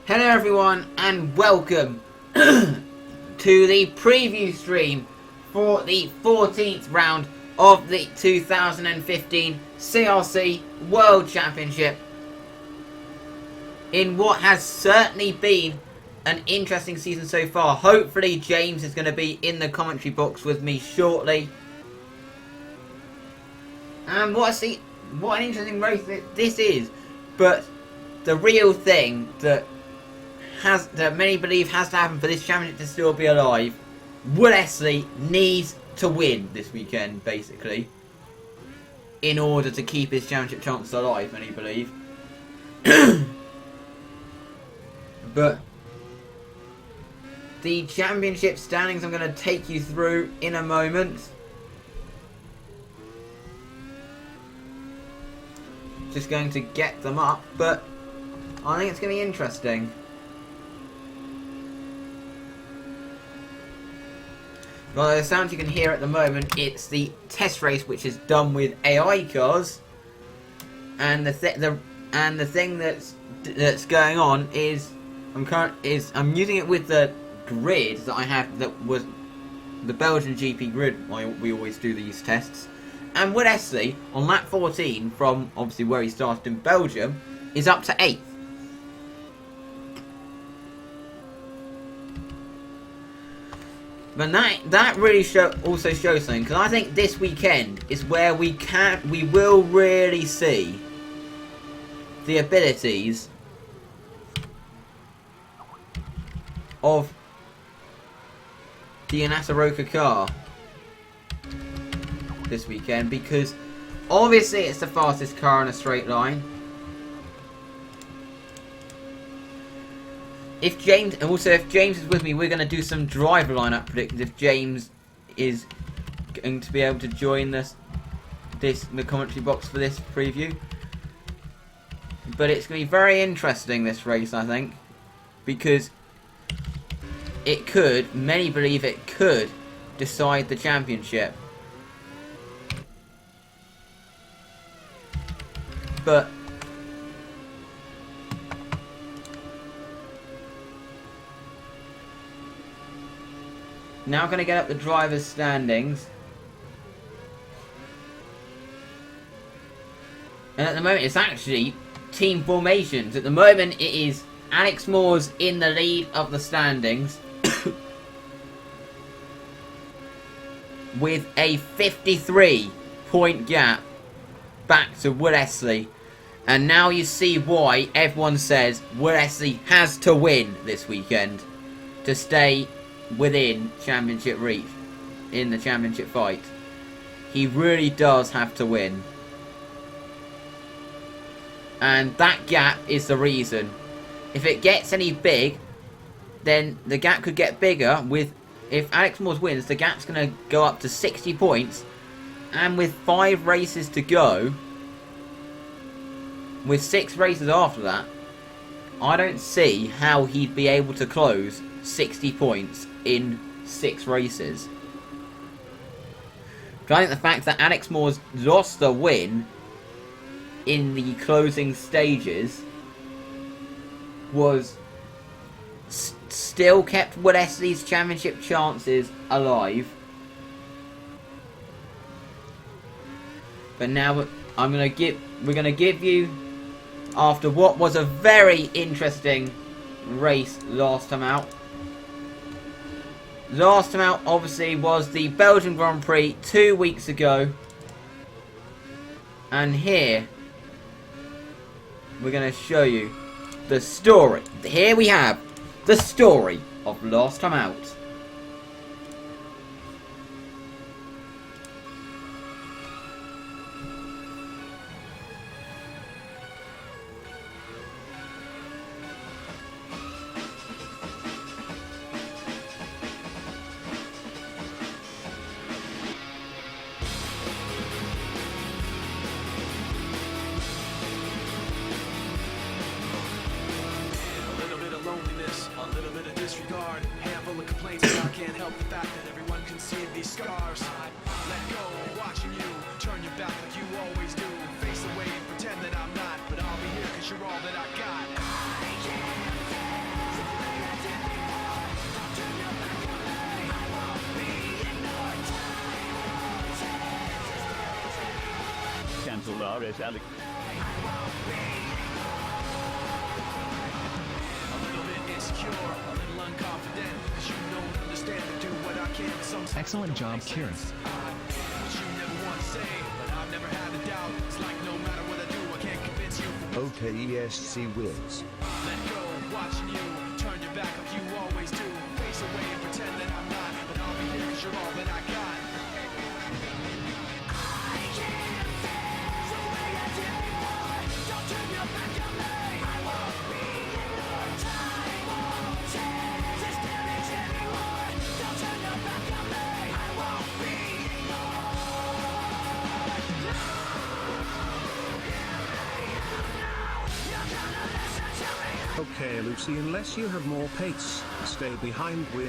Hello everyone and welcome to the preview stream for the 14th round of the 2015 CRC World Championship in what has certainly been an interesting season so far. Hopefully James is going to be in the commentary box with me shortly. And what an interesting race this is. But the real thing that many believe has to happen for this championship to still be alive, Wood Esley needs to win this weekend, basically, in order to keep his championship chances alive, many believe. But the championship standings I'm going to take you through in a moment. Just going to get them up, but I think it's going to be interesting. Well, the sound you can hear at the moment, it's the test race which is done with AI cars, and the thing that's going on is I'm using it with the grid that I have, that was the Belgian GP grid. We always do these tests, and Wood Esley on lap 14 from obviously where he started in Belgium is up to 8th. But that really also shows something, because I think this weekend is where we will really see the abilities of the Anasaroka car this weekend, because obviously it's the fastest car in a straight line. If James is with me, we're going to do some driver lineup predictions. If James is going to be able to join the commentary box for this preview, but it's going to be very interesting, this race, I think, because many believe it could decide the championship. But now I'm going to get up the drivers' standings. And at the moment it's actually team formations. At the moment it is Alex Moore's in the lead of the standings with a 53-point gap back to Wood Esley. And now you see why everyone says Wood Esley has to win this weekend to stay within championship reach in the championship fight. He really does have to win, and that gap is the reason. If it gets any big, then the gap could get bigger. If Alex Moores wins, the gap's going to go up to 60 points, and with 5 races to go, with 6 races after that, I don't see how he'd be able to close 60 points in 6 races. But I think the fact that Alex Moore's lost the win in the closing stages was still kept Wood Esley's championship chances alive. But now we're going to give you, after what was a very interesting race last time out. Last time out, obviously, was the Belgian Grand Prix 2 weeks ago. And here, we're going to show you the story. Here we have the story of last time out. A little bit of disregard, handful of complaints, and I can't help the fact that everyone can see these scars. Let go, watching you turn your back like you always do. Face away and pretend that I'm not, but I'll be here 'cause you're all that I got. CRS Alex. A little bit insecure, a little unconfident, 'cause you don't understand and do what I can. Sometimes Excellent job, Kieran. what you never want to say, but I've never had a doubt. It's like no matter what I do, I can't convince you. Okay, ESC Wills. Let go, watching you turn your back like you always do. Face away and pretend that I'm not, but I'll be here 'cause you're all that I got. Okay, Lucy, unless you have more pace, stay behind wheel.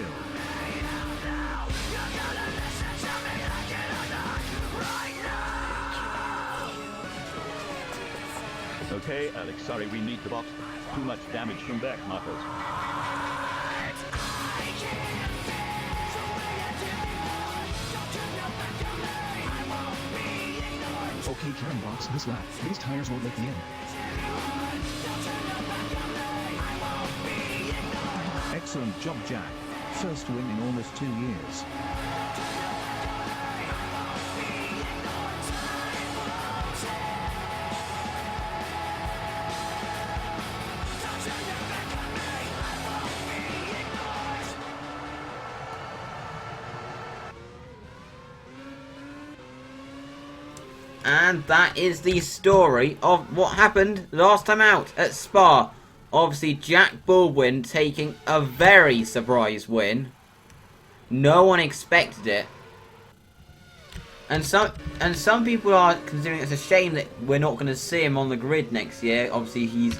Okay, Alex, sorry, we need the box. Too much damage from back markers. Okay, Kieran box this lap. These tires won't let me in. Excellent job, Jack. First win in almost 2 years. And that is the story of what happened last time out at Spa. Obviously, Jack Baldwin taking a very surprise win. No one expected it. And some people are considering it's a shame that we're not going to see him on the grid next year. Obviously, he's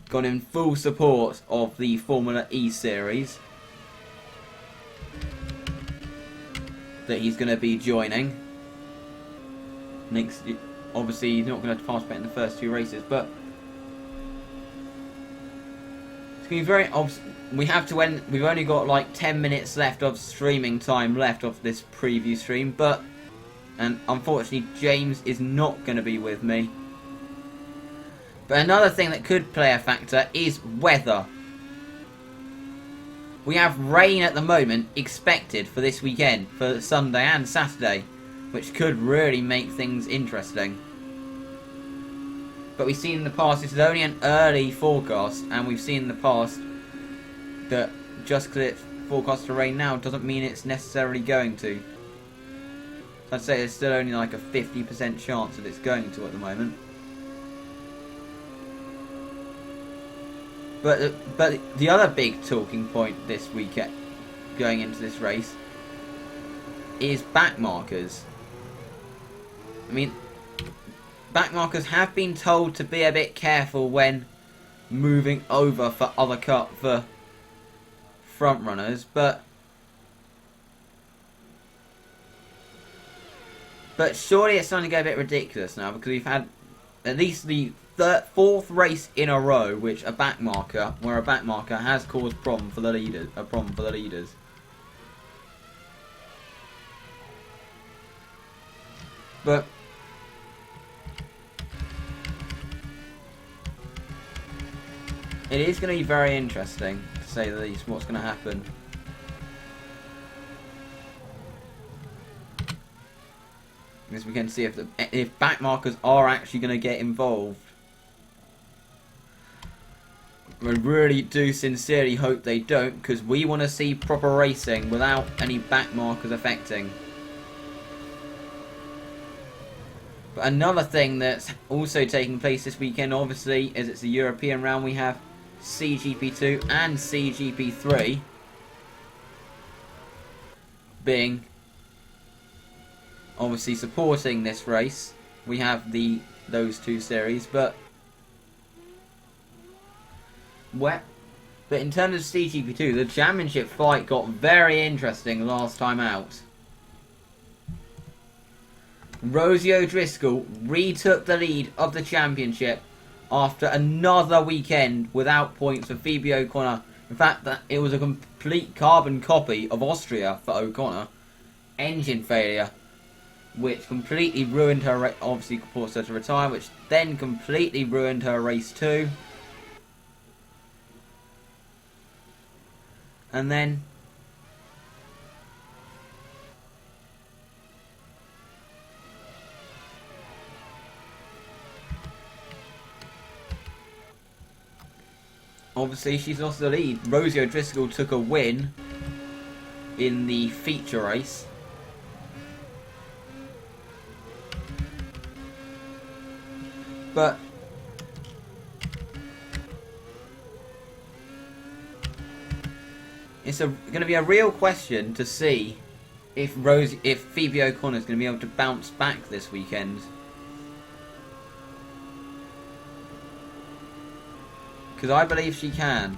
gone in full support of the Formula E series that he's going to be joining. Next, obviously, he's not going to participate in the first 2 races, but it's going to be very obvious. We have to end. We've only got like 10 minutes left of streaming time left of this preview stream, and unfortunately, James is not going to be with me. But another thing that could play a factor is weather. We have rain at the moment expected for this weekend, for Sunday and Saturday, which could really make things interesting. But we've seen in the past, this is only an early forecast, and we've seen in the past that just because it's forecast to rain now doesn't mean it's necessarily going to. So I'd say there's still only like a 50% chance that it's going to at the moment. But the other big talking point this weekend, going into this race, is back markers. I mean, back markers have been told to be a bit careful when moving over for for front runners, but surely it's starting to get a bit ridiculous now, because we've had at least the 4th race in a row where a back marker has caused a problem for the leaders. But it is going to be very interesting, to say the least, what's going to happen. Because we can see if back markers are actually going to get involved. We really do sincerely hope they don't, because we want to see proper racing without any back markers affecting. But another thing that's also taking place this weekend, obviously, is it's the European round. We have CGP2 and CGP3 being obviously supporting this race. We have those 2 series, but in terms of CGP2, the championship fight got very interesting last time out. Rosie O'Driscoll retook the lead of the championship after another weekend without points for Phoebe O'Connor. In fact, it was a complete carbon copy of Austria for O'Connor. Engine failure. which completely ruined her obviously forced her to retire, which then completely ruined her race 2. And then obviously she's lost the lead. Rosie O'Driscoll took a win in the feature race. But it's going to be a real question to see if Phoebe O'Connor is going to be able to bounce back this weekend. Because I believe she can.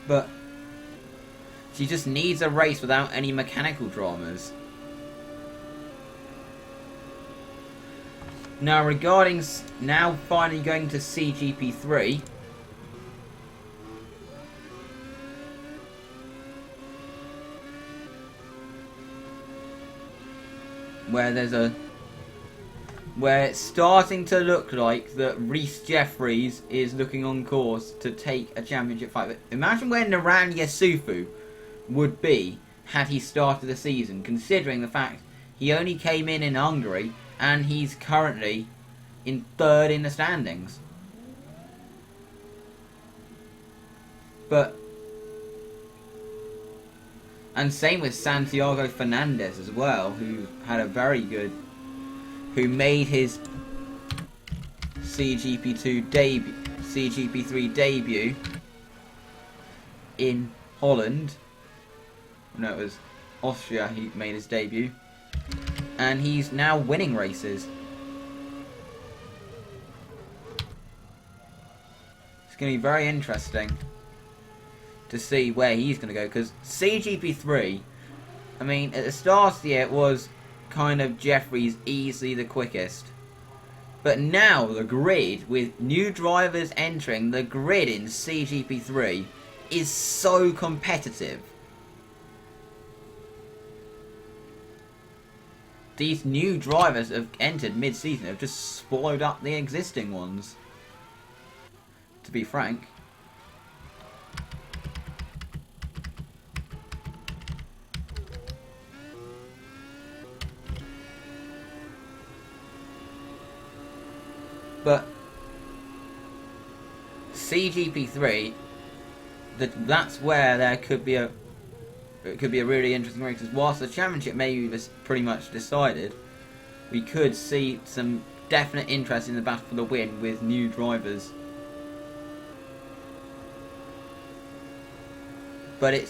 But she just needs a race without any mechanical dramas. Now regarding now finally going to CGP3, where it's starting to look like that Reece Jeffries is looking on course to take a championship fight. But imagine where Naran Yesufu would be had he started the season, considering the fact he only came in Hungary and he's currently in 3rd in the standings. And same with Santiago Fernandez as well, who had a very good, who made his CGP3 debut in Holland. No, it was Austria he made his debut. And he's now winning races. It's going to be very interesting to see where he's going to go, because CGP3, I mean, at the start of the year it was kind of Jeffries easily the quickest. But now the grid, with new drivers entering, the grid in CGP3 is so competitive. These new drivers have entered mid-season have just swallowed up the existing ones, to be frank. But CGP3, that's where there could be a really interesting race. Because whilst the championship maybe was pretty much decided, we could see some definite interest in the battle for the win with new drivers. But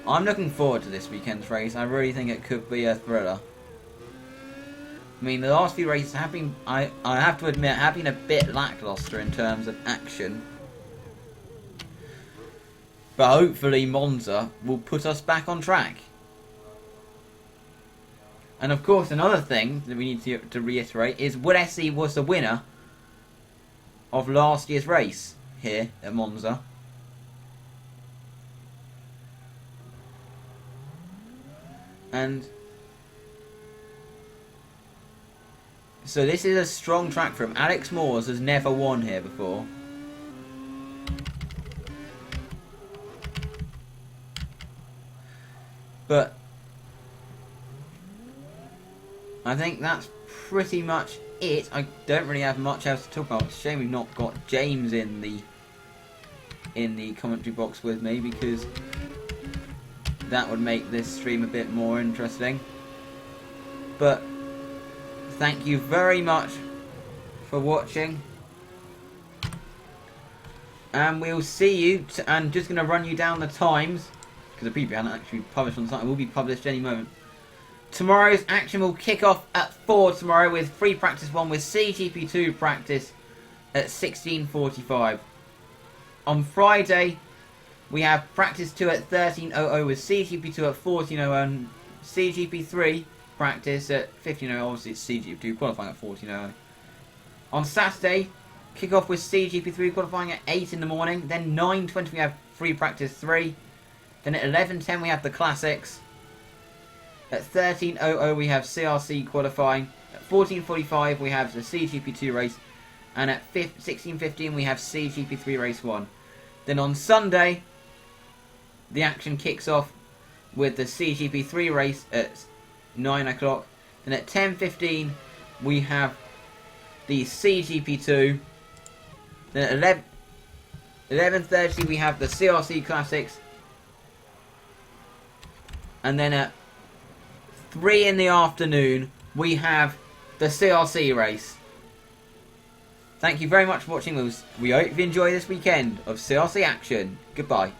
I'm looking forward to this weekend's race. I really think it could be a thriller. I mean, the last few races have been, I have to admit, have been a bit lackluster in terms of action. But hopefully Monza will put us back on track. And of course, another thing that we need to reiterate is Woodessie was the winner of last year's race here at Monza. And so this is a strong track for him. Alex Moores has never won here before. But I think that's pretty much it. I don't really have much else to talk about. It's a shame we've not got James in the commentary box with me, because that would make this stream a bit more interesting. But thank you very much for watching, and we'll see you. I'm just going to run you down the times, because the preview hasn't actually published on the site. It will be published any moment. Tomorrow's action will kick off at 4 tomorrow with free practice 1 with CGP2 practice at 16:45. On Friday, we have practice 2 at 13:00 with CGP2 at 14:00 and CGP3 practice at 15:00. Obviously it's CGP2 qualifying at 14:00. On Saturday, Kick off with CGP3 qualifying at 8 in the morning. Then 9:20 we have free practice 3. Then at 11:10 we have the classics. At 13:00 we have CRC qualifying. At 14:45 we have the CGP2 race. And at 16:15 we have CGP3 race 1. Then on Sunday, the action kicks off with the CGP3 race at 9 o'clock. Then at 10:15 we have the CGP2. Then at 11:30 we have the CRC Classics. And then at 3 in the afternoon we have the CRC race. Thank you very much for watching. We hope you enjoy this weekend of CRC action. Goodbye.